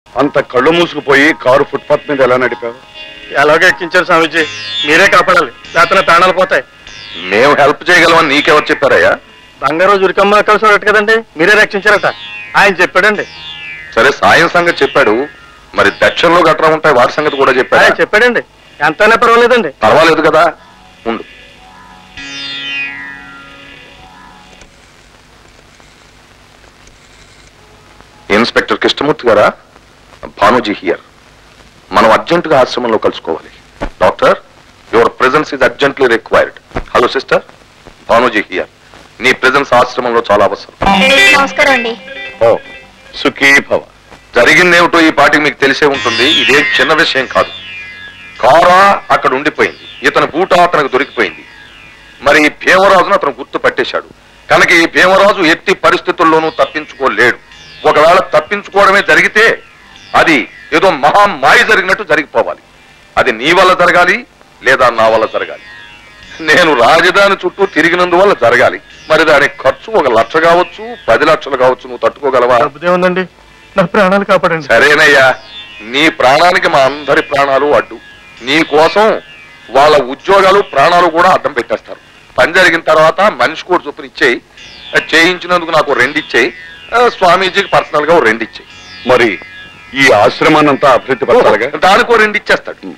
అంత కళ్ళు మూసుకుపోయి car footpath మీద ఎలా నడిపావు? ఎలాగో ఎక్కించారు స్వామీజీ, మీరే కాపాడాలి, లేకపోతే ప్రాణాలు పోతాయి. మేము హెల్ప్ చేయగలమని నీకెవరు చెప్పారయ్యా? బంగారు జురికమ్మ కలిసి ఉన్నట్టు కదండి, మీరే రక్షించారట, ఆయన చెప్పాడండి. సరే, సాయం సంగతి చెప్పాడు, మరి దక్షిణలో గట్రా ఉంటాయి వాటి సంగతి కూడా చెప్పాడు. ఆయన చెప్పాడండి, ఎంతైనా పర్వాలేదండి. పర్వాలేదు కదా, ఉండు. ఇన్స్పెక్టర్ కృష్ణమూర్తి గారా? భానుజీ హియర్. మనం అర్జెంటుగా ఆశ్రమంలో కలుసుకోవాలి. Doctor, your presence is urgently required. Hello sister, Bhanuji here. నీ ప్రెజెన్స్ ఆశ్రమంలో చాలా అవసరం. నమస్కారం అండి. ఓ సుఖీ భవ. జరిగిందేమిటో ఈ పాటికి మీకు తెలిసే ఉంటుంది. ఇదే చిన్న విషయం కాదు. కారా అక్కడ ఉండిపోయింది, ఇతని బూటా అతనికి దొరికిపోయింది. మరి ఈ భీమరాజును అతను గుర్తు పట్టేశాడు కనుక ఈ భీమరాజు ఎట్టి పరిస్థితుల్లోనూ తప్పించుకోలేడు. ఒకవేళ తప్పించుకోవడమే జరిగితే అది ఏదో మహామాయ జరిగినట్టు జరిగిపోవాలి. అది నీ వల్ల జరగాలి లేదా నా వల్ల జరగాలి. నేను రాజధాని చుట్టూ తిరిగినందువల్ల జరగాలి. మరి దాని ఖర్చు 1 లక్ష కావచ్చు, 10 లక్షలు కావచ్చు. నువ్వు తట్టుకోగలవా? ఉందండి, నా ప్రాణాలు కాపాడండి. సరేనయ్యా, నీ ప్రాణానికి మా అందరి ప్రాణాలు అడ్డు. నీ కోసం వాళ్ళ ఉద్యోగాలు ప్రాణాలు కూడా అడ్డం పెట్టేస్తారు. పని జరిగిన తర్వాత మనిషి కూడా చొప్పున ఇచ్చేయి. చేయించినందుకు నాకు 2 ఇచ్చేయి, స్వామీజీకి పర్సనల్ గా 2 ఇచ్చేయి. మరి ఈ ఆశ్రమాన్నంతా అభివృద్ధి పరచాలిగా? దానికో 2 ఇచ్చేస్తాడు.